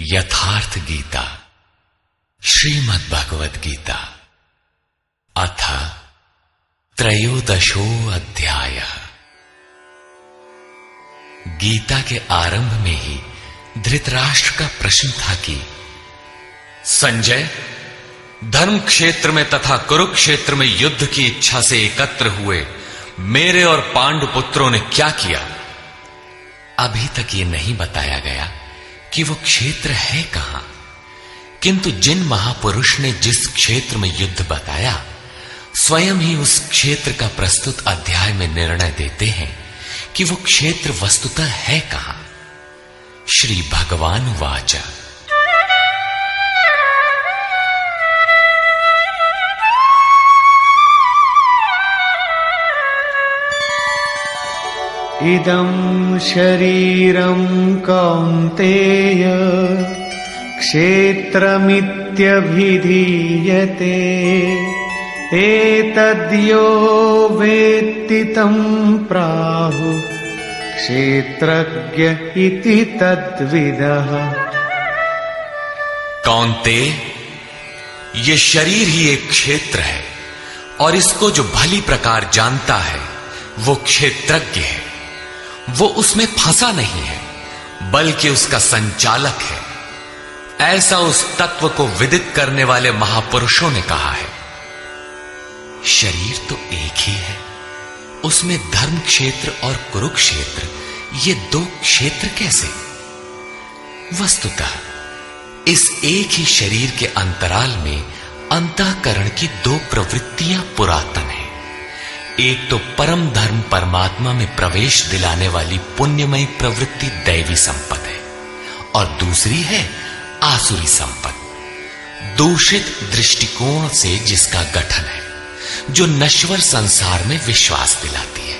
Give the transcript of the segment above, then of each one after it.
यथार्थ गीता श्रीमद् भगवद गीता अथ त्रयोदशो अध्यायः। गीता के आरंभ में ही धृतराष्ट्र का प्रश्न था कि संजय, धर्म क्षेत्र में तथा कुरुक्षेत्र में युद्ध की इच्छा से एकत्र हुए मेरे और पांडु पुत्रों ने क्या किया? अभी तक ये नहीं बताया गया कि वो क्षेत्र है कहां, किंतु जिन महापुरुष ने जिस क्षेत्र में युद्ध बताया, स्वयं ही उस क्षेत्र का प्रस्तुत अध्याय में निर्णय देते हैं कि वो क्षेत्र वस्तुतः है कहां। श्री भगवान वाच इदं शरीरं कौन्तेय क्षेत्रमित्यभिधीयते एतद्यो वेत्ति तं प्राहुः क्षेत्रज्ञ इति तद्विदः। कौन्तेय, ये शरीर ही एक क्षेत्र है और इसको जो भली प्रकार जानता है वो क्षेत्रज्ञ है। वो उसमें फंसा नहीं है बल्कि उसका संचालक है, ऐसा उस तत्व को विदित करने वाले महापुरुषों ने कहा है। शरीर तो एक ही है, उसमें धर्म क्षेत्र और कुरुक्षेत्र ये दो क्षेत्र कैसे? वस्तुतः इस एक ही शरीर के अंतराल में अंतःकरण की दो प्रवृत्तियां पुरातन हैं। एक तो परम धर्म परमात्मा में प्रवेश दिलाने वाली पुण्यमयी प्रवृत्ति दैवी संपत्ति है और दूसरी है आसुरी संपत्ति, दूषित दृष्टिकोण से जिसका गठन है, जो नश्वर संसार में विश्वास दिलाती है।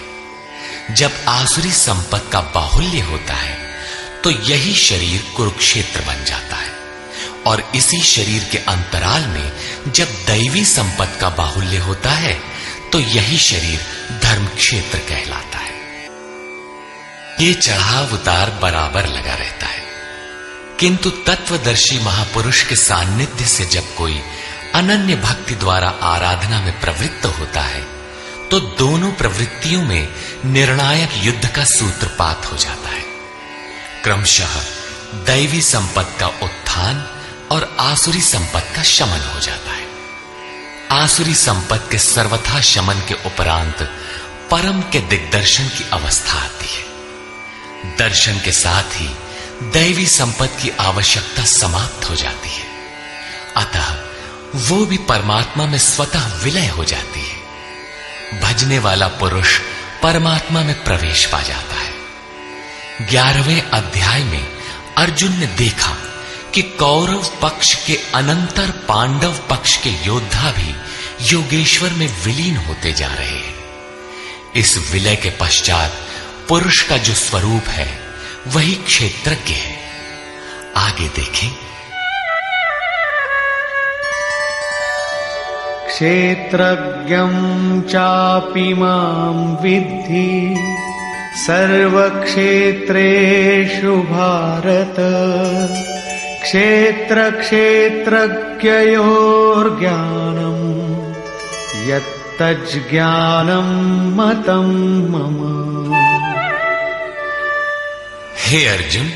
जब आसुरी संपत्ति का बाहुल्य होता है तो यही शरीर कुरुक्षेत्र बन जाता है और इसी शरीर के अंतराल में जब दैवी संपत्ति का बाहुल्य होता है तो यही शरीर धर्म क्षेत्र कहलाता है। ये चढ़ाव उतार बराबर लगा रहता है, किंतु तत्वदर्शी महापुरुष के सान्निध्य से जब कोई अनन्य भक्ति द्वारा आराधना में प्रवृत्त होता है तो दोनों प्रवृत्तियों में निर्णायक युद्ध का सूत्रपात हो जाता है। क्रमशः दैवी संपत्ति का उत्थान और आसुरी संपत्ति का शमन हो जाता है। आसुरी संपत्ति के सर्वथा शमन के उपरांत परम के दिग्दर्शन की अवस्था आती है। दर्शन के साथ ही दैवी संपत्ति की आवश्यकता समाप्त हो जाती है, अतः वो भी परमात्मा में स्वतः विलय हो जाती है। भजने वाला पुरुष परमात्मा में प्रवेश पा जाता है। 11वें अध्याय में अर्जुन ने देखा कि कौरव पक्ष के अनंतर पांडव पक्ष के योद्धा भी योगेश्वर में विलीन होते जा रहे हैं। इस विलय के पश्चात पुरुष का जो स्वरूप है वही क्षेत्रज्ञ है। आगे देखें। क्षेत्रज्ञं चापि मां विद्धि सर्वक्षेत्रेषु भारत क्षेत्र क्षेत्रज्ञयोर्ज्ञानं यत्तज्ज्ञानं मतं मम। हे अर्जुन,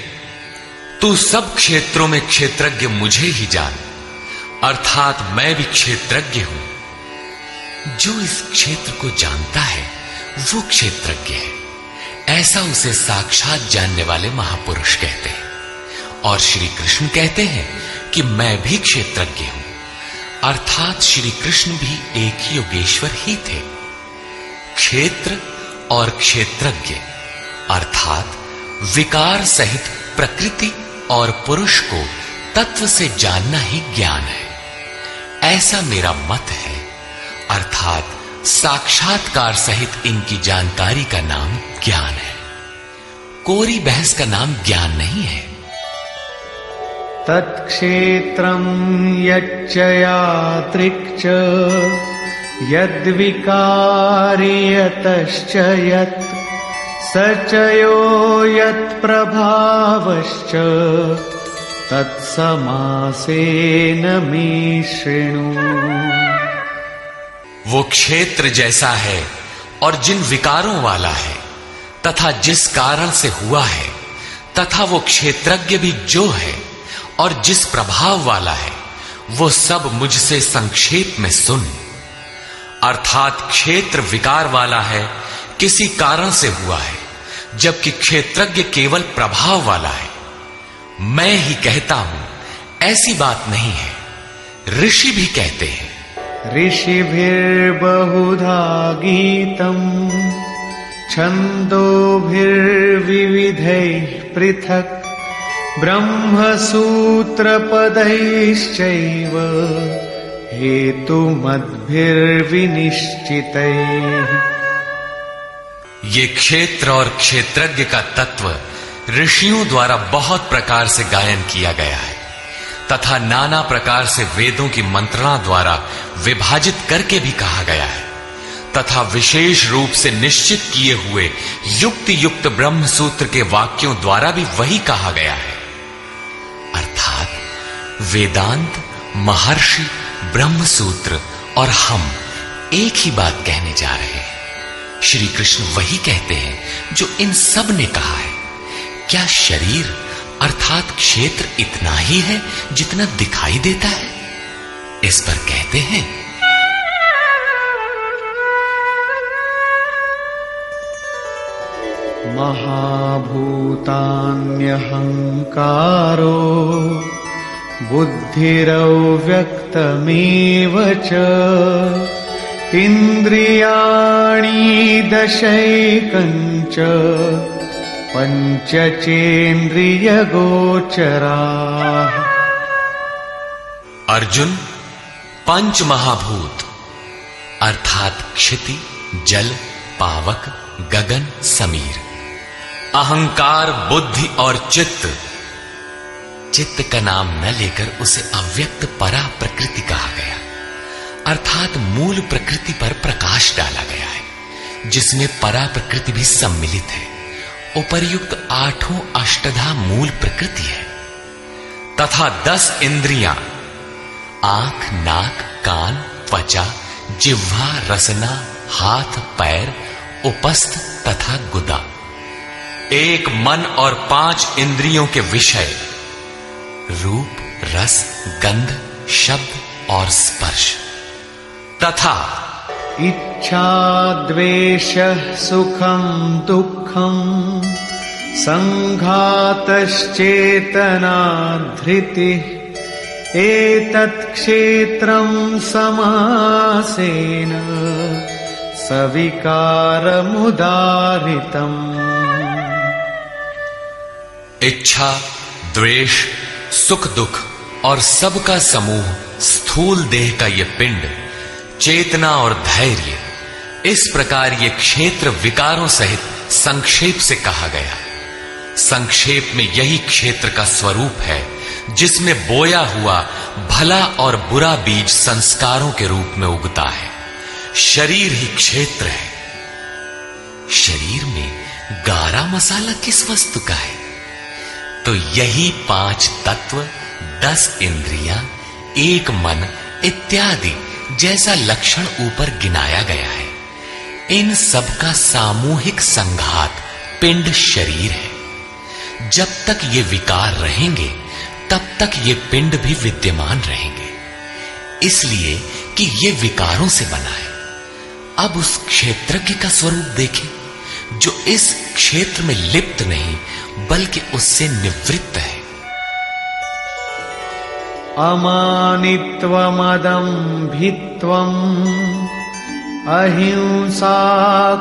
तू सब क्षेत्रों में क्षेत्रज्ञ मुझे ही जान, अर्थात मैं भी क्षेत्रज्ञ हूं। जो इस क्षेत्र को जानता है वो क्षेत्रज्ञ है, ऐसा उसे साक्षात जानने वाले महापुरुष कहते हैं। और श्री कृष्ण कहते हैं कि मैं भी क्षेत्रज्ञ हूं, अर्थात श्री कृष्ण भी एक ही योगेश्वर ही थे। क्षेत्र और क्षेत्रज्ञ अर्थात विकार सहित प्रकृति और पुरुष को तत्व से जानना ही ज्ञान है, ऐसा मेरा मत है। अर्थात साक्षात्कार सहित इनकी जानकारी का नाम ज्ञान है, कोरी बहस का नाम ज्ञान नहीं है। तत्क्षेत्रं यच्च यादृक् यद्विकारी यतश्च यत् स च यो यत्प्रभावश्च तत्समासेन मे शृणु। वो क्षेत्र जैसा है और जिन विकारों वाला है तथा जिस कारण से हुआ है, तथा वो क्षेत्रज्ञ भी जो है और जिस प्रभाव वाला है, वो सब मुझसे संक्षेप में सुन। अर्थात क्षेत्र विकार वाला है, किसी कारण से हुआ है, जबकि क्षेत्रज्ञ केवल प्रभाव वाला है। मैं ही कहता हूं, ऐसी बात नहीं है, ऋषि भी कहते हैं। ऋषिभिर्बहुधा गीतम् छन्दोभिर्विविधैः पृथक् ब्रह्मसूत्रपदैश्चैव हेतुमद्भिर्विनिश्चितैः। ये क्षेत्र और क्षेत्रज्ञ का तत्व ऋषियों द्वारा बहुत प्रकार से गायन किया गया है तथा नाना प्रकार से वेदों की मंत्रणा द्वारा विभाजित करके भी कहा गया है तथा विशेष रूप से निश्चित किए हुए युक्ति युक्त ब्रह्म सूत्र के वाक्यों द्वारा भी वही कहा गया है। अर्थात वेदांत, महर्षि, ब्रह्म सूत्र और हम एक ही बात कहने जा रहे हैं। श्री कृष्ण वही कहते हैं जो इन सब ने कहा है। क्या शरीर अर्थात क्षेत्र इतना ही है जितना दिखाई देता है? इस पर कहते हैं, महाभूतान्यहंकारो बुद्धिरव्यक्तमेव च इन्द्रियाणि दशैकञ्च पंचचेन्द्रियगोचराः। अर्जुन, पंच महाभूत अर्थात क्षिति, जल, पावक, गगन, समीर, अहंकार, बुद्धि और चित्त। चित्त का नाम न लेकर उसे अव्यक्त परा प्रकृति कहा गया, अर्थात मूल प्रकृति पर प्रकाश डाला गया है, जिसमें परा प्रकृति भी सम्मिलित है। उपर्युक्त आठों अष्टधा मूल प्रकृति है तथा 10 इंद्रियां आंख, नाक, कान, त्वचा, जिह्वा, रसना, हाथ, पैर, उपस्थ तथा गुदा। एक मन और 5 इंद्रियों के विषय रूप, रस, गंध, शब्द और स्पर्श तथा इच्छा, द्वेषः, सुखं दुःखं, संघातश्चेतना, धृतिः, एतत् क्षेत्रं समासेन सविकारमुदाहृतम्। इच्छा, द्वेष, सुख दुख और सबका समूह स्थूल देह का ये पिंड, चेतना और धैर्य, इस प्रकार ये क्षेत्र विकारों सहित संक्षेप से कहा गया। संक्षेप में यही क्षेत्र का स्वरूप है जिसमें बोया हुआ भला और बुरा बीज संस्कारों के रूप में उगता है। शरीर ही क्षेत्र है। शरीर में गारा मसाला किस वस्तु का है? तो यही 5 तत्व, 10 इंद्रियां, 1 मन इत्यादि जैसा लक्षण ऊपर गिनाया गया है। इन सब का सामूहिक संघात पिंड शरीर है। जब तक ये विकार रहेंगे तब तक ये पिंड भी विद्यमान रहेंगे, इसलिए कि ये विकारों से बना है। अब उस क्षेत्रज्ञ का स्वरूप देखें जो इस क्षेत्र में लिप्त नहीं बल्कि उससे निवृत्त है। अमानित्वमदम्भित्वम् अहिंसा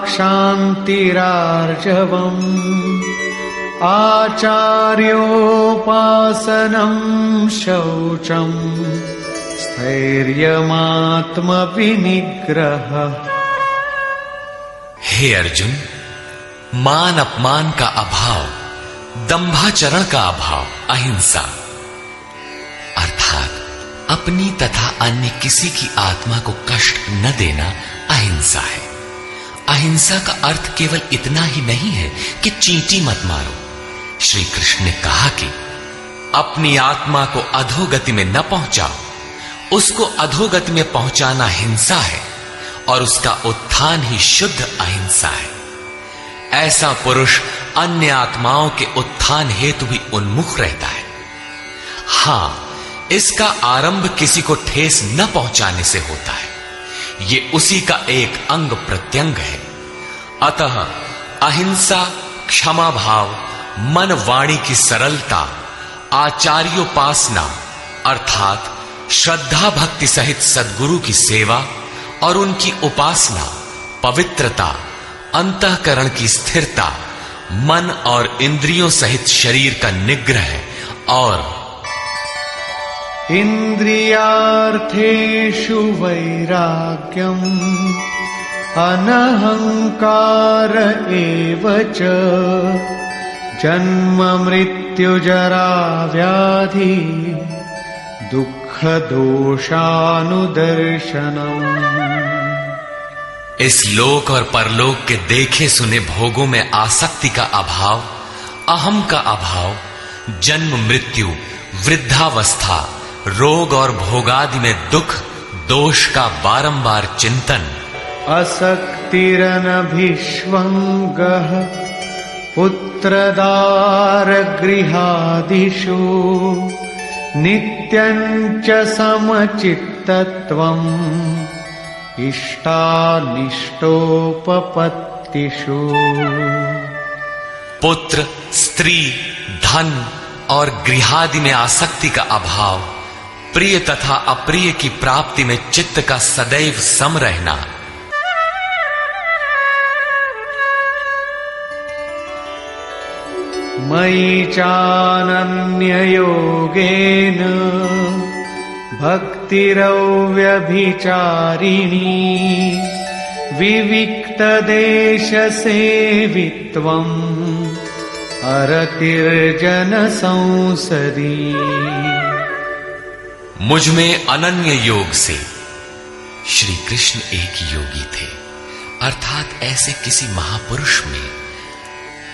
क्षान्तिरार्जवम् आचार्योपासनं शौचं स्थैर्यमात्मविनिग्रह। हे अर्जुन, मान अपमान का अभाव, दंभाचरण का अभाव, अहिंसा अर्थात अपनी तथा अन्य किसी की आत्मा को कष्ट न देना अहिंसा है। अहिंसा का अर्थ केवल इतना ही नहीं है कि चींटी मत मारो। श्री कृष्ण ने कहा कि अपनी आत्मा को अधोगति में न पहुंचाओ, उसको अधोगति में पहुंचाना हिंसा है और उसका उत्थान ही शुद्ध अहिंसा है। ऐसा पुरुष अन्य आत्माओं के उत्थान हेतु भी उन्मुख रहता है। हां, इसका आरंभ किसी को ठेस न पहुंचाने से होता है, ये उसी का एक अंग प्रत्यंग है। अतः अहिंसा, क्षमा भाव, मन वाणी की सरलता, आचार्योपासना अर्थात श्रद्धा भक्ति सहित सद्गुरु की सेवा और उनकी उपासना, पवित्रता, अंतःकरण की स्थिरता, मन और इंद्रियों सहित शरीर का निग्रह और इंद्रियार्थेषु वैराग्यम अनहंकार एव च जन्म मृत्यु जरा व्याधि दुख दोषानुदर्शनम। इस लोक और परलोक के देखे सुने भोगों में आसक्ति का अभाव, अहम का अभाव, जन्म मृत्यु, वृद्धावस्था, रोग और भोगादि में दुख दोष का बारंबार चिंतन, असक्तिरनभिष्वंगः पुत्रदार गृहादिषु नित्यं च समचित्तत्वम् इष्टानिष्टोपपत्तिषु। पुत्र, स्त्री, धन और गृहादि में आसक्ति का अभाव, प्रिय तथा अप्रिय की प्राप्ति में चित्त का सदैव सम रहना, मयि चानन्ययोगेन भक्तिरव्यभिचारिणी विविक्तदेशसेवित्वम् अरतिर्जन संसदी। मुझ में अनन्य योग से, श्री कृष्ण एक योगी थे, अर्थात ऐसे किसी महापुरुष में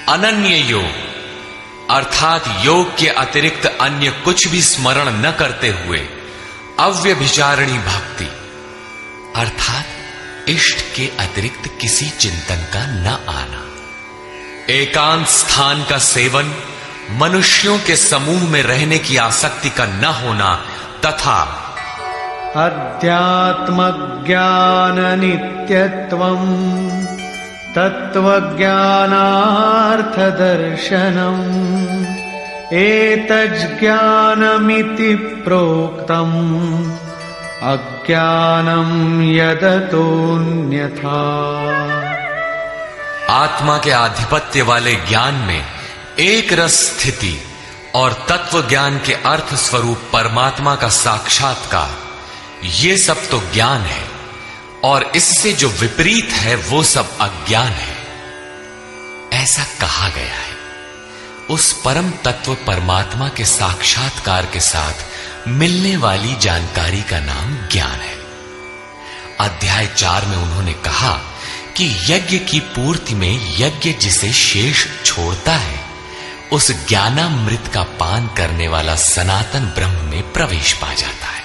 अनन्य योग अर्थात योग के अतिरिक्त अन्य कुछ भी स्मरण न करते हुए अव्यभिचारिणी भक्ति अर्थात इष्ट के अतिरिक्त किसी चिंतन का न आना, एकांत स्थान का सेवन, मनुष्यों के समूह में रहने की आसक्ति का न होना तथा अध्यात्म ज्ञान नित्यत्वम् तत्वज्ञानार्थ दर्शनम् एतज्ज्ञानमिति प्रोक्तम् अज्ञानम् यदतोऽन्यथा। आत्मा के आधिपत्य वाले ज्ञान में एक रस स्थिति और तत्व ज्ञान के अर्थ स्वरूप परमात्मा का साक्षात्कार, ये सब तो ज्ञान है और इससे जो विपरीत है वो सब अज्ञान है। ऐसा कहा गया है। उस परम तत्व परमात्मा के साक्षात्कार के साथ मिलने वाली जानकारी का नाम ज्ञान है। अध्याय 4 में उन्होंने कहा कि यज्ञ की पूर्ति में यज्ञ जिसे शेष छोड़ता है, उस ज्ञानामृत का पान करने वाला सनातन ब्रह्म में प्रवेश पा जाता है।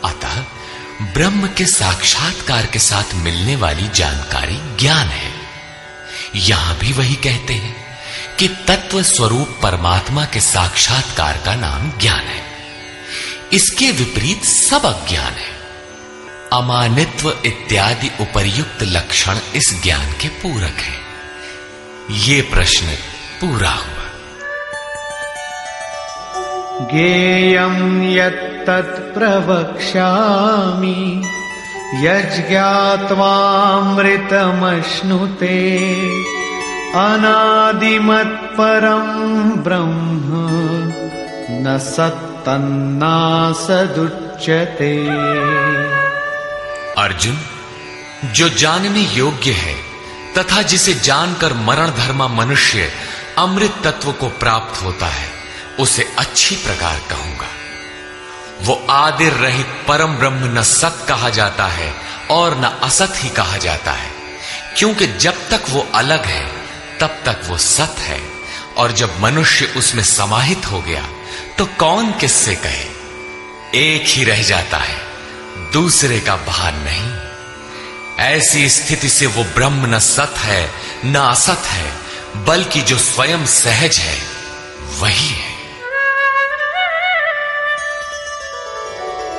अतः ब्रह्म के साक्षात्कार के साथ मिलने वाली जानकारी ज्ञान है। यहां भी वही कहते हैं कि तत्व स्वरूप परमात्मा के साक्षात्कार का नाम ज्ञान है। इसके विपरीत सब अज्ञान है। अमानित्व इत्यादि उपर्युक्त लक्षण इस ज्ञान के पूरक है। ये प्रश्न पूरा हुआ। ज्ञेयं यत्तत् प्रवक्ष्यामि यज्ज्ञात्वामृतमश्नुते अनादिमत्परं ब्रह्म न सत्तन्नासदुच्यते। अर्जुन, जो जानने योग्य है तथा जिसे जानकर मरण धर्मा मनुष्य अमृत तत्व को प्राप्त होता है, उसे अच्छी प्रकार कहूंगा। वो आदि रहित परम ब्रह्म न सत कहा जाता है और न असत ही कहा जाता है, क्योंकि जब तक वो अलग है तब तक वो सत है और जब मनुष्य उसमें समाहित हो गया तो कौन किससे कहे। एक ही रह जाता है, दूसरे का भान नहीं। ऐसी स्थिति से वो ब्रह्म न सत है न असत है, बल्कि जो स्वयं सहज है वही है।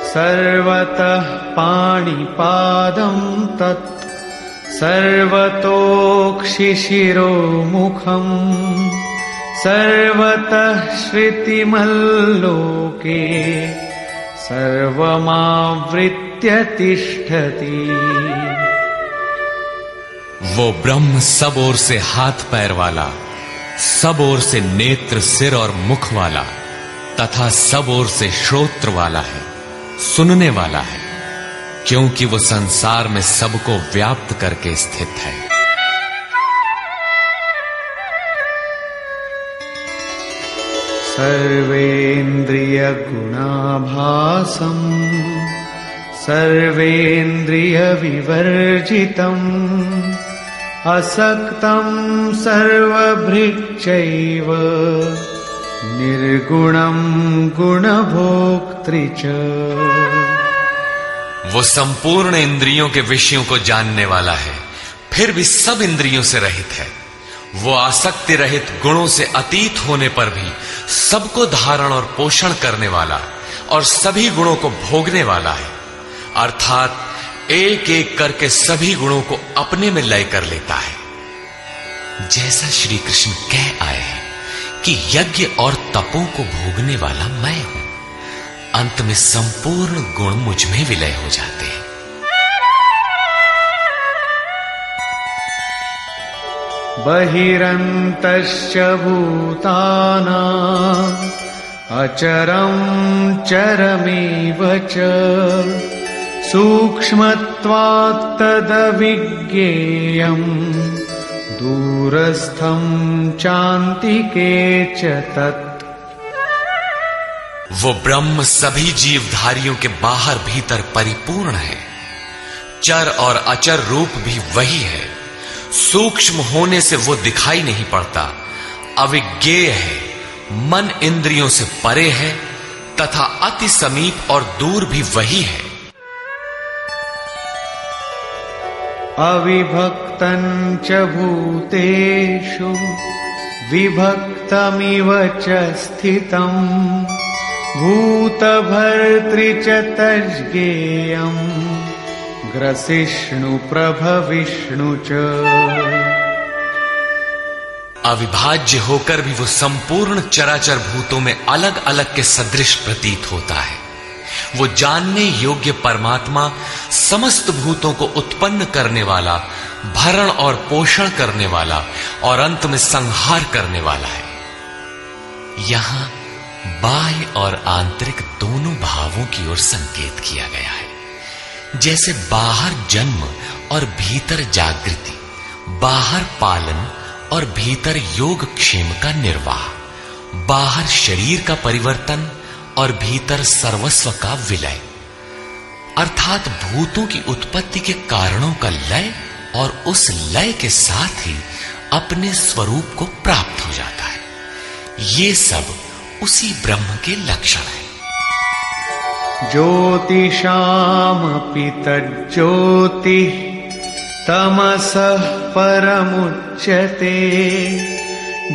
सर्वतः पाणिपादं तत् सर्वतोक्षिशिरोमुखम् सर्वतः श्रुतिमल्लोके सर्वमावृत्य तिष्ठति। वो ब्रह्म सब ओर से हाथ पैर वाला, सब ओर से नेत्र सिर और मुख वाला तथा सब ओर से श्रोत्र वाला है, सुनने वाला है, क्योंकि वो संसार में सबको व्याप्त करके स्थित है। सर्वेन्द्रिय गुणाभासं सर्वेन्द्रिय विवर्जितम् असक्तं सर्वभृच्चैव निर्गुणं गुणभोक्तृ च। वो संपूर्ण इंद्रियों के विषयों को जानने वाला है, फिर भी सब इंद्रियों से रहित है। वो आसक्ति रहित, गुणों से अतीत होने पर भी सबको धारण और पोषण करने वाला और सभी गुणों को भोगने वाला है, अर्थात एक एक करके सभी गुणों को अपने में लय कर लेता है। जैसा श्री कृष्ण कह आए हैं कि यज्ञ और तपों को भोगने वाला मैं हूं, अंत में संपूर्ण गुण मुझ में विलय हो जाते हैं। बहिरन्तश्च भूतानाम् अचरं चरमेव च सूक्ष्मत्वात् तदविज्ञेयम् दूरस्थं चान्तिके च तत्। वो ब्रह्म सभी जीवधारियों के बाहर भीतर परिपूर्ण है। चर और अचर रूप भी वही है। सूक्ष्म होने से वो दिखाई नहीं पड़ता, अविज्ञेय है, मन इंद्रियों से परे है तथा अति समीप और दूर भी वही है। अविभक्तं च भूतेषु विभक्तमिव च स्थितं भूतभर्तृ च तज्ज्ञेयम् ग्रसिष्णु प्रभविष्णु च। अविभाज्य होकर भी वो संपूर्ण चराचर भूतों में अलग अलग के सदृश प्रतीत होता है। वो जानने योग्य परमात्मा समस्त भूतों को उत्पन्न करने वाला, भरण और पोषण करने वाला और अंत में संहार करने वाला है। यहां बाह्य और आंतरिक दोनों भावों की ओर संकेत किया गया है। जैसे बाहर जन्म और भीतर जागृति, बाहर पालन और भीतर योग क्षेम का निर्वाह, बाहर शरीर का परिवर्तन और भीतर सर्वस्व का विलय, अर्थात भूतों की उत्पत्ति के कारणों का लय और उस लय के साथ ही अपने स्वरूप को प्राप्त हो जाता है। ये सब उसी ब्रह्म के लक्षण है। ज्योतिषामपि तज्ज्योतिः तमसः परमुच्यते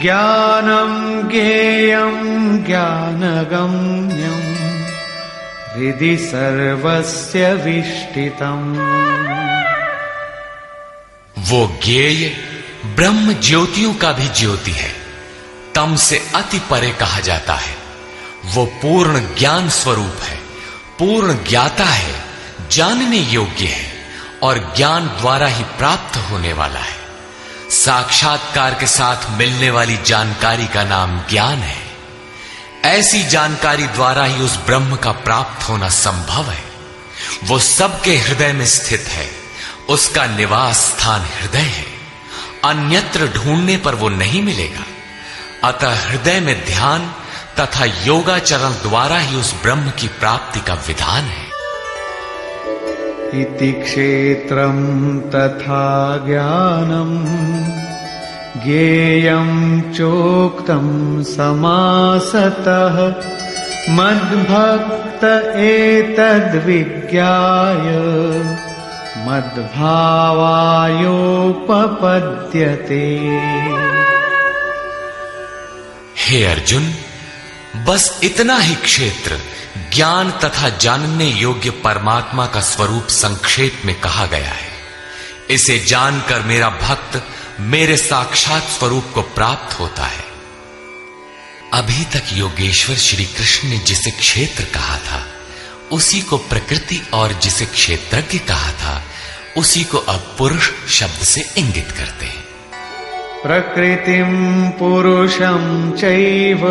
ज्ञानं ज्ञेयं ज्ञानगम्यं हृदि सर्वस्य विष्ठितम्। वो ज्ञेय ब्रह्म ज्योतियों का भी ज्योति है, तम से अति परे कहा जाता है। वो पूर्ण ज्ञान स्वरूप है, पूर्ण ज्ञाता है, जानने योग्य है और ज्ञान द्वारा ही प्राप्त होने वाला है। साक्षात्कार के साथ मिलने वाली जानकारी का नाम ज्ञान है। ऐसी जानकारी द्वारा ही उस ब्रह्म का प्राप्त होना संभव है। वो सबके हृदय में स्थित है, उसका निवास स्थान हृदय है, अन्यत्र ढूंढने पर वो नहीं मिलेगा। अतः हृदय में ध्यान तथा योगाचरण द्वारा ही उस ब्रह्म की प्राप्ति का विधान है। इति क्षेत्रं तथा ज्ञानं ज्ञेयं चोक्तं समासतः मद्भक्त एतद्विज्ञाय मद्भावायोपपद्यते। हे अर्जुन, बस इतना ही क्षेत्र ज्ञान तथा जानने योग्य परमात्मा का स्वरूप संक्षेप में कहा गया है। इसे जानकर मेरा भक्त मेरे साक्षात स्वरूप को प्राप्त होता है। अभी तक योगेश्वर श्री कृष्ण ने जिसे क्षेत्र कहा था उसी को प्रकृति, और जिसे क्षेत्रज्ञ कहा था उसी को अब पुरुष शब्द से इंगित करते हैं। प्रकृतिं पुरुषं चैव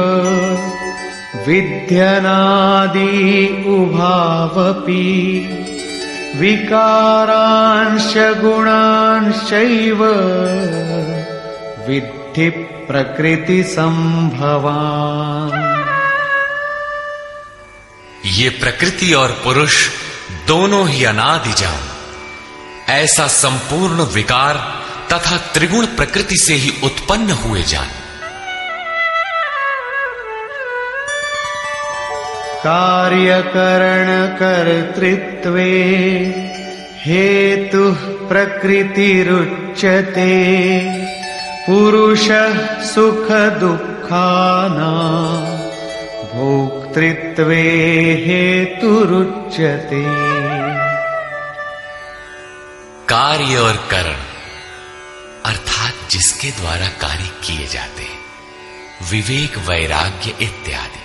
विद्यनादि उभावपि विकारांश गुणांश्चैव विद्धि प्रकृति संभवान्। ये प्रकृति और पुरुष दोनों ही अनादि जान, ऐसा संपूर्ण विकार तथा त्रिगुण प्रकृति से ही उत्पन्न हुए जान। कार्यकरण कर्तृत्वे हेतुः प्रकृतिरुच्यते पुरुषः सुख दुःखानां भोक्तृत्वे हेतुरुच्यते। कार्य और करण अर्थात जिसके द्वारा कार्य किए जाते हैं, विवेक, वैराग्य इत्यादि,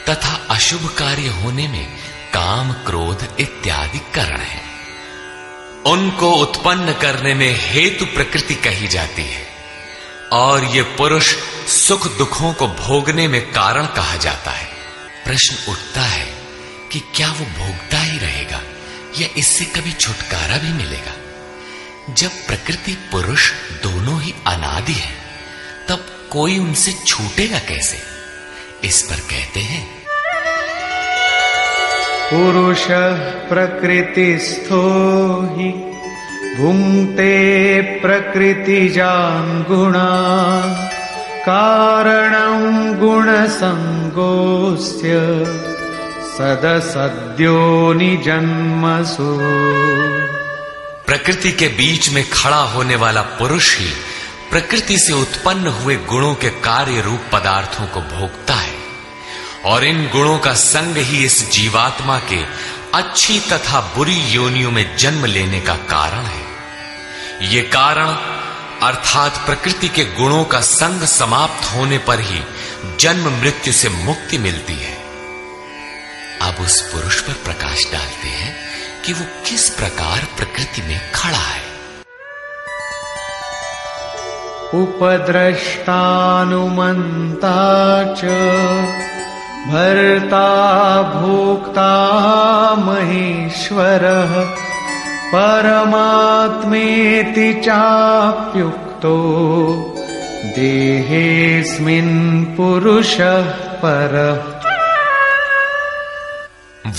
तथा अशुभ कार्य होने में काम, क्रोध इत्यादि कारण है। उनको उत्पन्न करने में हेतु प्रकृति कही जाती है, और ये पुरुष सुख दुखों को भोगने में कारण कहा जाता है। प्रश्न उठता है कि क्या वो भोगता ही रहेगा या इससे कभी छुटकारा भी मिलेगा? जब प्रकृति पुरुष दोनों ही अनादि हैं, तब कोई उनसे छूटेगा कैसे? इस पर कहते हैं, पुरुषः प्रकृतिस्थो हि भुङ्क्ते प्रकृतिजान् गुणान् कारणं गुणसङ्गोऽस्य सदसद्यो निजन्मसु। प्रकृति के बीच में खड़ा होने वाला पुरुष ही प्रकृति से उत्पन्न हुए गुणों के कार्य रूप पदार्थों को भोगता है, और इन गुणों का संग ही इस जीवात्मा के अच्छी तथा बुरी योनियों में जन्म लेने का कारण है। ये कारण अर्थात प्रकृति के गुणों का संग समाप्त होने पर ही जन्म मृत्यु से मुक्ति मिलती है। अब उस पुरुष पर प्रकाश डालते हैं कि वो किस प्रकार प्रकृति में खड़ा है। उपद्रष्टानुमन्ता च भर्ता भोक्ता महेश्वरः परमात्मेति चाप्युक्तो देहेऽस्मिन् पुरुषः परः।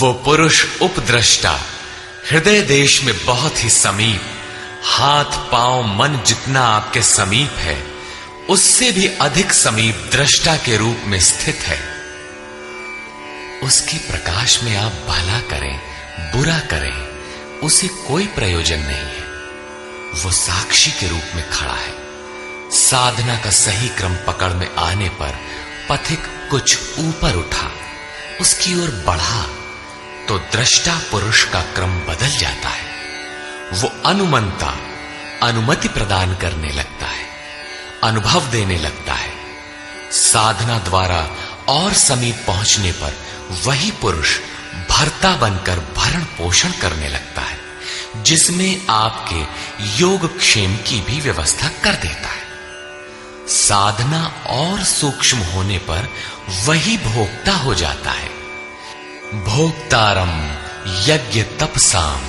वो पुरुष उपद्रष्टा, हृदय देश में बहुत ही समीप, हाथ पांव मन जितना आपके समीप है उससे भी अधिक समीप दृष्टा के रूप में स्थित है। उसके प्रकाश में आप भला करें बुरा करें, उसे कोई प्रयोजन नहीं है। वो साक्षी के रूप में खड़ा है। साधना का सही क्रम पकड़ में आने पर पथिक कुछ ऊपर उठा, उसकी ओर बढ़ा, तो दृष्टा पुरुष का क्रम बदल जाता है। वो अनुमंता अनुमति प्रदान करने लगता है, अनुभव देने लगता है। साधना द्वारा और समीप पहुंचने पर वही पुरुष भर्ता बनकर भरण पोषण करने लगता है, जिसमें आपके योग क्षेम की भी व्यवस्था कर देता है। साधना और सूक्ष्म होने पर वही भोक्ता हो जाता है। भोक्तारम यज्ञ तपसाम,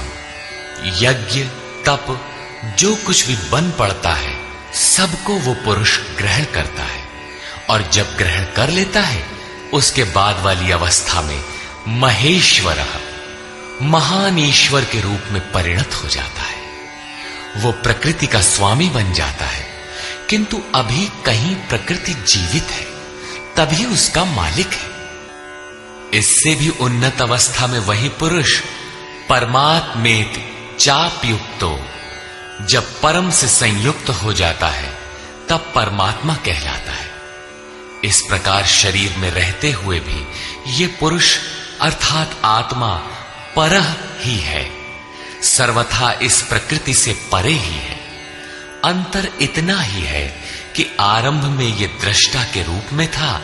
यज्ञ तप जो कुछ भी बन पड़ता है सबको वो पुरुष ग्रहण करता है, और जब ग्रहण कर लेता है उसके बाद वाली अवस्था में महेश्वर, महान ईश्वर के रूप में परिणत हो जाता है। वो प्रकृति का स्वामी बन जाता है, किंतु अभी कहीं प्रकृति जीवित है, तभी उसका मालिक है। इससे भी उन्नत अवस्था में वही पुरुष परमात्मेति चाप्युक्तो, जब परम से संयुक्त हो जाता है तब परमात्मा कहलाता है। इस प्रकार शरीर में रहते हुए भी ये पुरुष अर्थात आत्मा परह ही है, सर्वथा इस प्रकृति से परे ही है। अंतर इतना ही है कि आरंभ में ये दृष्टा के रूप में था,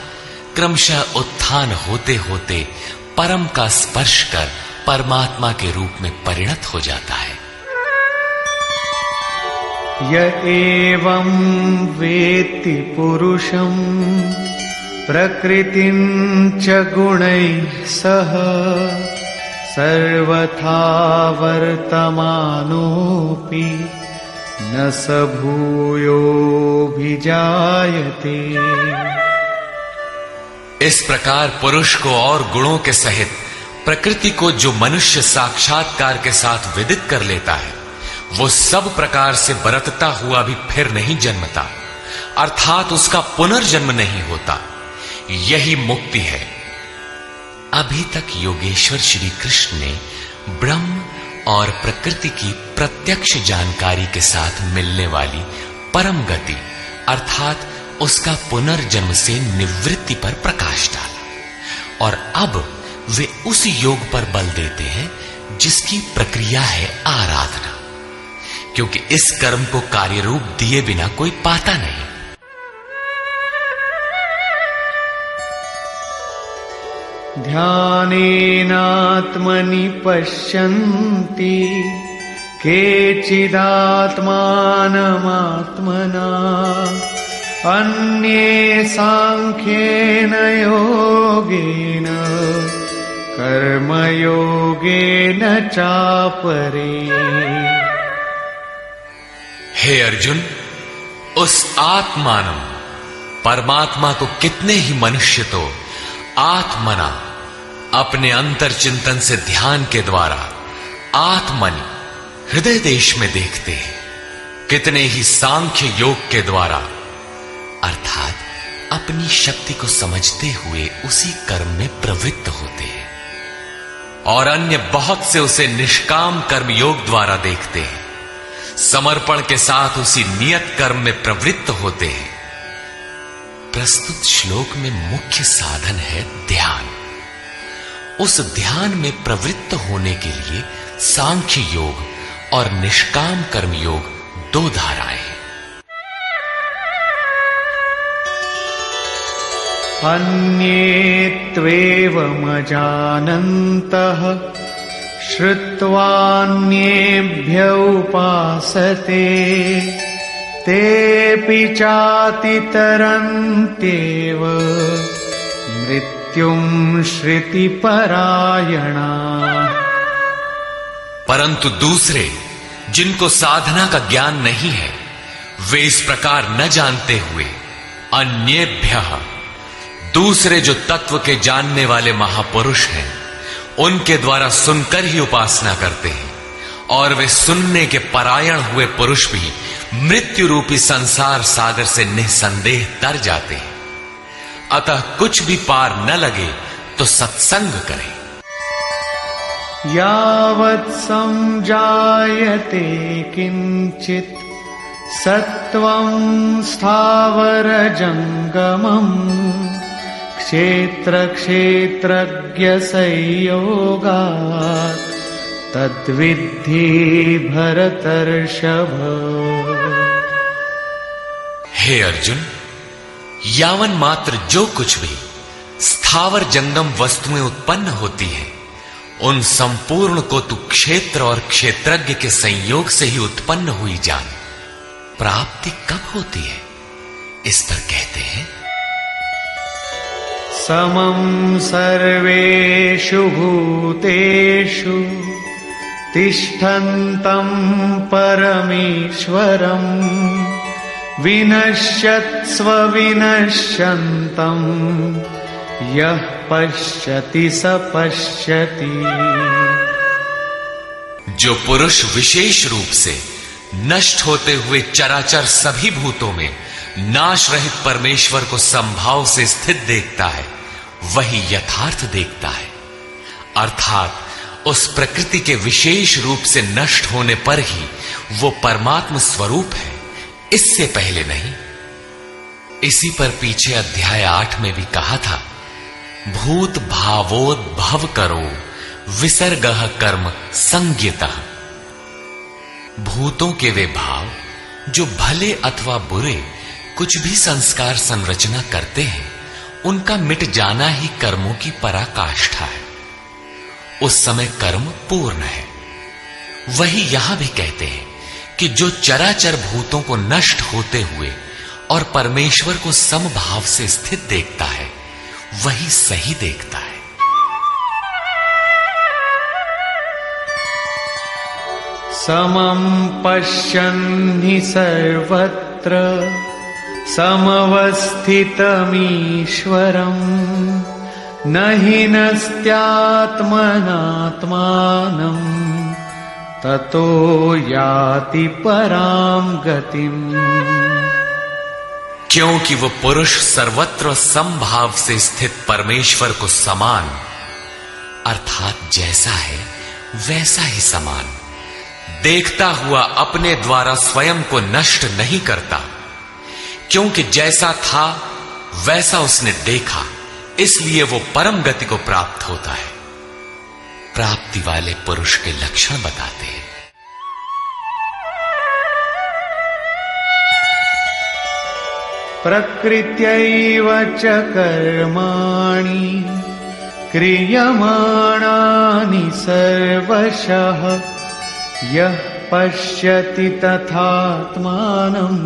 क्रमशः उत्थान होते होते परम का स्पर्श कर परमात्मा के रूप में परिणत हो जाता है। य एवं वेत्ति पुरुषं प्रकृतिं च गुणैः सह सर्वथा वर्तमानोऽपि न स भूयोऽभिजायते। इस प्रकार पुरुष को और गुणों के सहित प्रकृति को जो मनुष्य साक्षात्कार के साथ विदित कर लेता है, वो सब प्रकार से बरतता हुआ भी फिर नहीं जन्मता, अर्थात उसका पुनर्जन्म नहीं होता। यही मुक्ति है। अभी तक योगेश्वर श्री कृष्ण ने ब्रह्म और प्रकृति की प्रत्यक्ष जानकारी के साथ मिलने वाली परम गति अर्थात उसका पुनर्जन्म से निवृत्ति पर प्रकाश डाला, और अब वे उस योग पर बल देते हैं जिसकी प्रक्रिया है आराधना, क्योंकि इस कर्म को कार्य रूप दिए बिना कोई पाता नहीं। ध्यानेनात्मनि पश्यन्ति केचिदात्मानमात्मना अन्ये सांख्येन योगेन कर्मयोगेन चापरे। हे अर्जुन, उस आत्मानम परमात्मा को कितने ही मनुष्य तो आत्मना अपने अंतर चिंतन से ध्यान के द्वारा आत्मनि हृदय देश में देखते हैं, कितने ही सांख्य योग के द्वारा अर्थात अपनी शक्ति को समझते हुए उसी कर्म में प्रवृत्त होते हैं, और अन्य बहुत से उसे निष्काम कर्म योग द्वारा देखते हैं, समर्पण के साथ उसी नियत कर्म में प्रवृत्त होते हैं। प्रस्तुत श्लोक में मुख्य साधन है ध्यान। उस ध्यान में प्रवृत्त होने के लिए सांख्य योग और निष्काम कर्म योग दो धाराएं हैं। अन्ये त्वेवमजानन्तः श्रुत्वान्येभ्य उपासते तेऽपि चातितरन्त्येव मृत्युं श्रुतिपरायणा। परंतु दूसरे जिनको साधना का ज्ञान नहीं है, वे इस प्रकार न जानते हुए अन्येभ्यः दूसरे जो तत्व के जानने वाले महापुरुष हैं, उनके द्वारा सुनकर ही उपासना करते हैं, और वे सुनने के परायण हुए पुरुष भी मृत्यु रूपी संसार सागर से निसंदेह तर जाते हैं। अतः कुछ भी पार न लगे तो सत्संग करें। यावत् संजायते किंचित सत्वं स्थावर जंगमम् क्षेत्र क्षेत्रज्ञ संयोगात् तद्विद्धि भरतर्षभ। हे अर्जुन, यावन मात्र जो कुछ भी स्थावर जंगम वस्तुएं उत्पन्न होती है, उन संपूर्ण को तू क्षेत्र और क्षेत्रज्ञ के संयोग से ही उत्पन्न हुई जान। प्राप्ति कब होती है, इस पर कहते हैं समं सर्वेषु भूतेषु तिष्ठन्तं परमेश्वरं विनश्यत्स्व विनश्यन्तं यः पश्यति स पश्यति। जो पुरुष विशेष रूप से नष्ट होते हुए चराचर सभी भूतों में नाश रहित परमेश्वर को समभाव से स्थित देखता है, वही यथार्थ देखता है। अर्थात उस प्रकृति के विशेष रूप से नष्ट होने पर ही वो परमात्म स्वरूप है, इससे पहले नहीं। इसी पर पीछे अध्याय 8 में भी कहा था, भूत भावोद्भव करो विसर्गः कर्म संज्ञितः। भूतों के वे भाव जो भले अथवा बुरे कुछ भी संस्कार संरचना करते हैं, उनका मिट जाना ही कर्मों की पराकाष्ठा है। उस समय कर्म पूर्ण है। वही यहां भी कहते हैं कि जो चराचर भूतों को नष्ट होते हुए और परमेश्वर को समभाव से स्थित देखता है, वही सही देखता है। समं पश्यन् हि सर्वत्र समवस्थितमीश्वरम् न हि नस्त्यात्मनात्मानं ततो याति परां गतिम्। क्योंकि वो पुरुष सर्वत्र समभाव से स्थित परमेश्वर को समान अर्थात जैसा है वैसा ही समान देखता हुआ अपने द्वारा स्वयं को नष्ट नहीं करता, क्योंकि जैसा था वैसा उसने देखा, इसलिए वो परम गति को प्राप्त होता है। प्राप्ति वाले पुरुष के लक्षण बताते हैं। प्रकृत्यैव च कर्माणि क्रियमाणानि सर्वशः यः पश्यति तथात्मानम्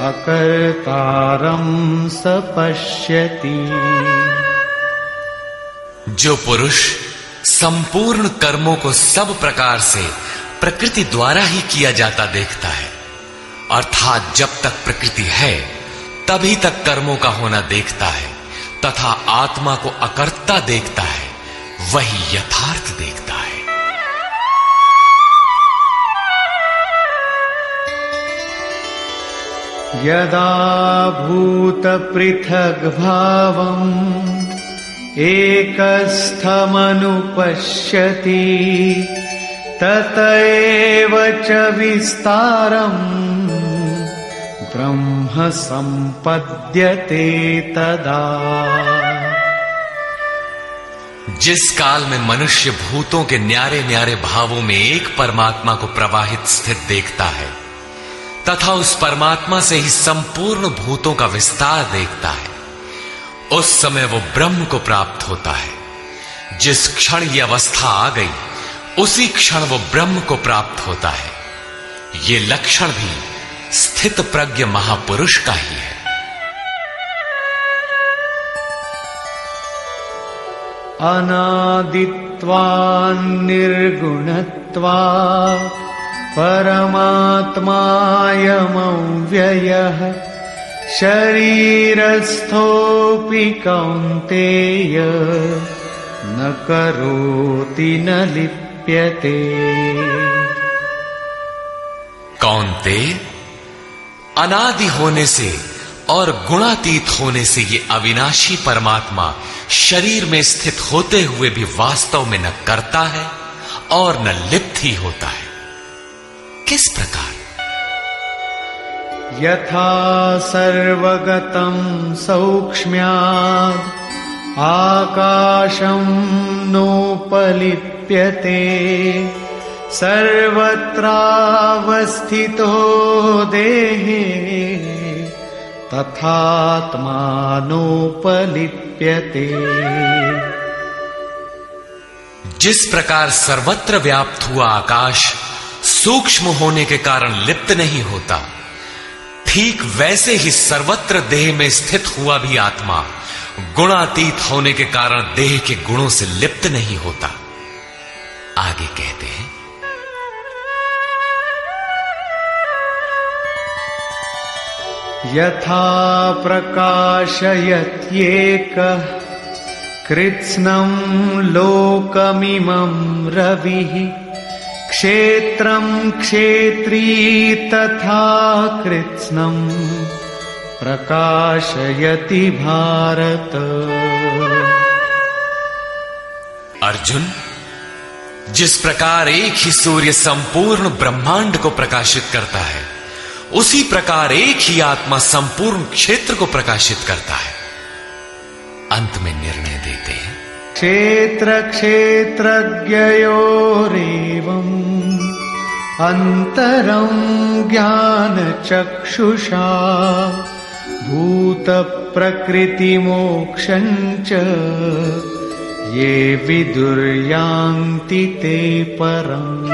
अकर्तारं स पश्यति। जो पुरुष संपूर्ण कर्मों को सब प्रकार से प्रकृति द्वारा ही किया जाता देखता है, अर्थात जब तक प्रकृति है तभी तक कर्मों का होना देखता है, तथा आत्मा को अकर्ता देखता है, वही यथार्थ देखता है। यदा भूत पृथग् भावम् एकस्थमनुपश्यति तत एव च विस्तारम् ब्रह्म संपद्यते तदा। जिस काल में मनुष्य भूतों के न्यारे न्यारे भावों में एक परमात्मा को प्रवाहित स्थित देखता है तथा उस परमात्मा से ही संपूर्ण भूतों का विस्तार देखता है, उस समय वो ब्रह्म को प्राप्त होता है। जिस क्षण ये अवस्था आ गई उसी क्षण वो ब्रह्म को प्राप्त होता है। ये लक्षण भी स्थित प्रज्ञ महापुरुष का ही है। अनादित्वान् निर्गुणत्वात् परमात्मायमव्ययः शरीरस्थोऽपि कौन्तेय न करोति न लिप्यते। कौन्तेय, अनादि होने से और गुणातीत होने से ये अविनाशी परमात्मा शरीर में स्थित होते हुए भी वास्तव में न करता है और न लिप्त ही होता है। किस प्रकार? यथा सर्वगतं सौक्ष्म्याद् आकाशं नोपलिप्यते सर्वत्रावस्थितो देहे तथात्मानोपलिप्यते। जिस प्रकार सर्वत्र व्याप्त हुआ आकाश सूक्ष्म होने के कारण लिप्त नहीं होता, ठीक वैसे ही सर्वत्र देह में स्थित हुआ भी आत्मा गुणातीत होने के कारण देह के गुणों से लिप्त नहीं होता। आगे कहते हैं, यथा प्रकाशयत्येकः कृत्स्नं लोकमिमं रविः क्षेत्रं क्षेत्री तथा कृत्स्नं प्रकाशयति भारत। अर्जुन, जिस प्रकार एक ही सूर्य संपूर्ण ब्रह्मांड को प्रकाशित करता है, उसी प्रकार एक ही आत्मा संपूर्ण क्षेत्र को प्रकाशित करता है। अंत में निर्णय देते हैं, क्षेत्र क्षेत्रज्ञयोरेवम् अंतरं ज्ञान चक्षुषा भूत प्रकृति मोक्षं च ये विदुर्यान्ति ते परम्।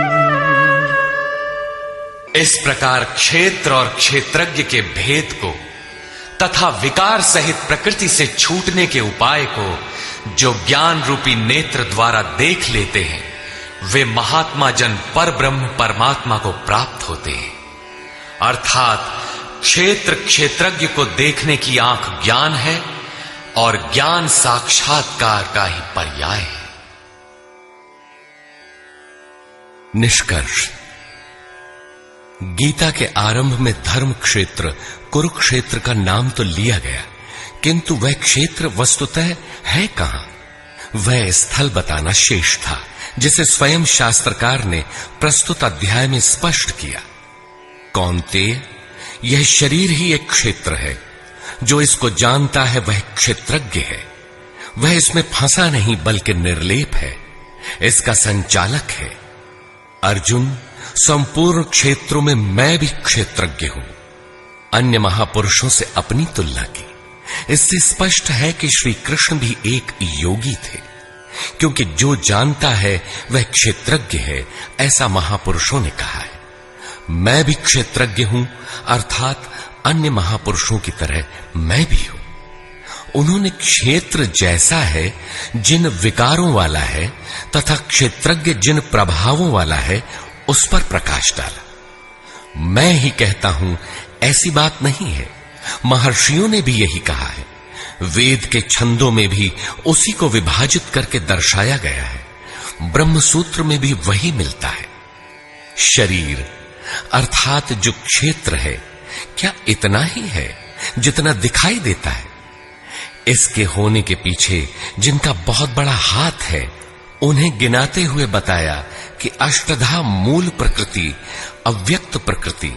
इस प्रकार क्षेत्र और क्षेत्रज्ञ के भेद को तथा विकार सहित प्रकृति से छूटने के उपाय को जो ज्ञान रूपी नेत्र द्वारा देख लेते हैं, वे महात्मा जन पर ब्रह्म परमात्मा को प्राप्त होते हैं। अर्थात क्षेत्र क्षेत्रज्ञ को देखने की आंख ज्ञान है और ज्ञान साक्षात्कार का ही पर्याय है। निष्कर्ष, गीता के आरंभ में धर्म क्षेत्र कुरुक्षेत्र का नाम तो लिया गया, किंतु वह क्षेत्र वस्तुतः है कहां? वह स्थल बताना शेष था, जिसे स्वयं शास्त्रकार ने प्रस्तुत अध्याय में स्पष्ट किया। कौन्तेय, यह शरीर ही एक क्षेत्र है। जो इसको जानता है वह क्षेत्रज्ञ है। वह इसमें फंसा नहीं बल्कि निर्लेप है, इसका संचालक है। अर्जुन, संपूर्ण क्षेत्रों में मैं भी क्षेत्रज्ञ हूं। अन्य महापुरुषों से अपनी तुलना की। इससे स्पष्ट है कि श्री कृष्ण भी एक योगी थे, क्योंकि जो जानता है वह क्षेत्रज्ञ है, ऐसा महापुरुषों ने कहा है। मैं भी क्षेत्रज्ञ हूं, अर्थात अन्य महापुरुषों की तरह मैं भी हूं। उन्होंने क्षेत्र जैसा है जिन विकारों वाला है तथा क्षेत्रज्ञ जिन प्रभावों वाला है उस पर प्रकाश डाला। मैं ही कहता हूं ऐसी बात नहीं है, महर्षियों ने भी यही कहा है। वेद के छंदों में भी उसी को विभाजित करके दर्शाया गया है। ब्रह्म सूत्र में भी वही मिलता है। शरीर अर्थात जो क्षेत्र है, क्या इतना ही है जितना दिखाई देता है? इसके होने के पीछे जिनका बहुत बड़ा हाथ है, उन्हें गिनाते हुए बताया कि अष्टधा मूल प्रकृति, अव्यक्त प्रकृति,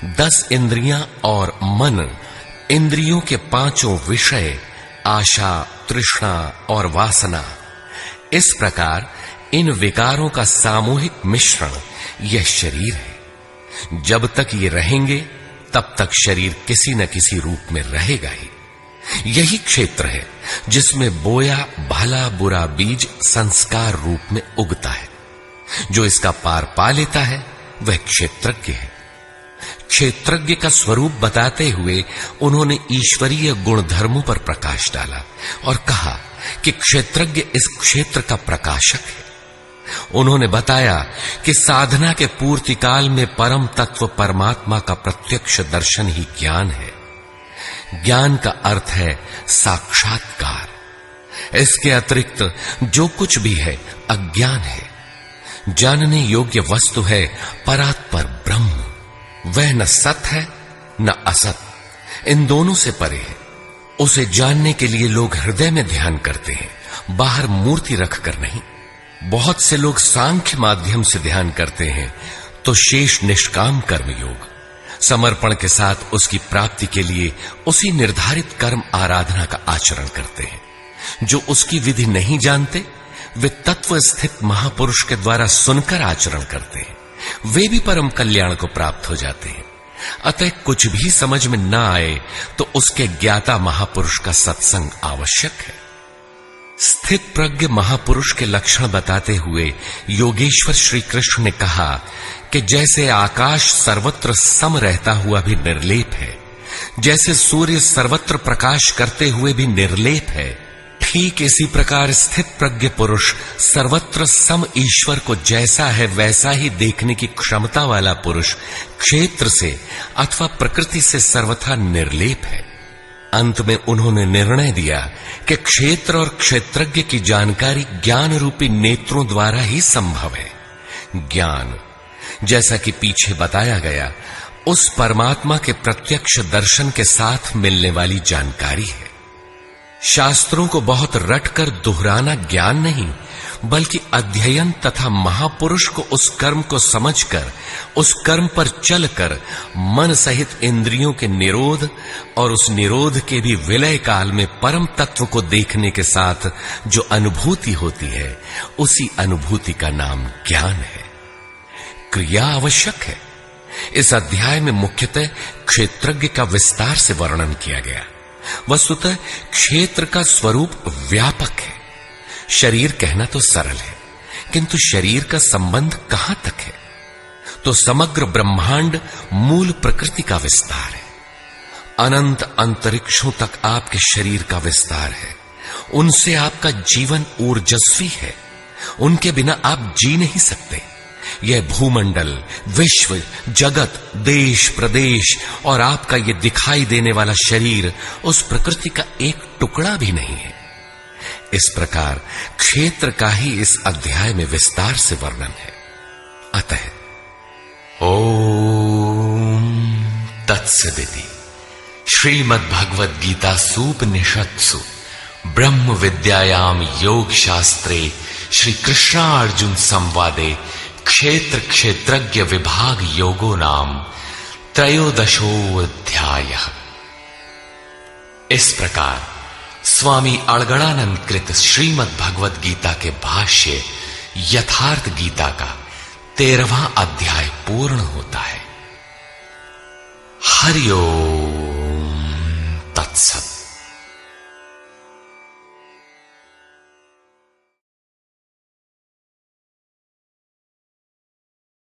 10 इंद्रियां और मन, इंद्रियों के 5 विषय, आशा, तृष्णा और वासना, इस प्रकार इन विकारों का सामूहिक मिश्रण यह शरीर है। जब तक ये रहेंगे तब तक शरीर किसी न किसी रूप में रहेगा ही। यही क्षेत्र है जिसमें बोया भला बुरा बीज संस्कार रूप में उगता है। जो इसका पार पा लेता है वह क्षेत्रज्ञ है। क्षेत्रज्ञ का स्वरूप बताते हुए उन्होंने ईश्वरीय गुणधर्मों पर प्रकाश डाला और कहा कि क्षेत्रज्ञ इस क्षेत्र का प्रकाशक है। उन्होंने बताया कि साधना के पूर्ति काल में परम तत्व परमात्मा का प्रत्यक्ष दर्शन ही ज्ञान है। ज्ञान का अर्थ है साक्षात्कार। इसके अतिरिक्त जो कुछ भी है अज्ञान है। जानने योग्य वस्तु है परात्पर ब्रह्म। वह न सत है न असत, इन दोनों से परे है। उसे जानने के लिए लोग हृदय में ध्यान करते हैं, बाहर मूर्ति रखकर नहीं। बहुत से लोग सांख्य माध्यम से ध्यान करते हैं, तो शेष निष्काम कर्म योग, समर्पण के साथ उसकी प्राप्ति के लिए उसी निर्धारित कर्म आराधना का आचरण करते हैं। जो उसकी विधि नहीं जानते, वे तत्व स्थित महापुरुष के द्वारा सुनकर आचरण करते हैं। वे भी परम कल्याण को प्राप्त हो जाते हैं। अतः कुछ भी समझ में न आए तो उसके ज्ञाता महापुरुष का सत्संग आवश्यक है। स्थित प्रज्ञ महापुरुष के लक्षण बताते हुए योगेश्वर श्री कृष्ण ने कहा कि जैसे आकाश सर्वत्र सम रहता हुआ भी निर्लेप है, जैसे सूर्य सर्वत्र प्रकाश करते हुए भी निर्लेप है, ठीक इसी प्रकार स्थित प्रज्ञ पुरुष सर्वत्र सम ईश्वर को जैसा है वैसा ही देखने की क्षमता वाला पुरुष क्षेत्र से अथवा प्रकृति से सर्वथा निर्लेप है। अंत में उन्होंने निर्णय दिया कि क्षेत्र और क्षेत्रज्ञ की जानकारी ज्ञान रूपी नेत्रों द्वारा ही संभव है। ज्ञान, जैसा कि पीछे बताया गया, उस परमात्मा के प्रत्यक्ष दर्शन के साथ मिलने वाली जानकारी है। शास्त्रों को बहुत रटकर दोहराना ज्ञान नहीं, बल्कि अध्ययन तथा महापुरुष को उस कर्म को समझकर उस कर्म पर चलकर मन सहित इंद्रियों के निरोध और उस निरोध के भी विलय काल में परम तत्व को देखने के साथ जो अनुभूति होती है, उसी अनुभूति का नाम ज्ञान है। क्रिया आवश्यक है। इस अध्याय में मुख्यतः क्षेत्रज्ञ का विस्तार से वर्णन किया गया। वस्तुतः क्षेत्र का स्वरूप व्यापक है। शरीर कहना तो सरल है, किंतु शरीर का संबंध कहां तक है? तो समग्र ब्रह्मांड मूल प्रकृति का विस्तार है। अनंत अंतरिक्षों तक आपके शरीर का विस्तार है। उनसे आपका जीवन ऊर्जस्वी है। उनके बिना आप जी नहीं सकते। यह भूमंडल, विश्व, जगत, देश, प्रदेश और आपका यह दिखाई देने वाला शरीर उस प्रकृति का एक टुकड़ा भी नहीं है। इस प्रकार क्षेत्र का ही इस अध्याय में विस्तार से वर्णन है। अतः ओम तत्सदिति श्रीमद्भगवद गीता सूपनिषत्सु ब्रह्म विद्यायाम योग शास्त्रे श्री कृष्णार्जुन संवादे क्षेत्र क्षेत्रज्ञ विभाग योगो नाम त्रयोदशोऽध्यायः। इस प्रकार स्वामी अड़गड़ानंद कृत श्रीमद् भगवद गीता के भाष्य यथार्थ गीता का 13वां अध्याय पूर्ण होता है। हरि ओम तत्सत।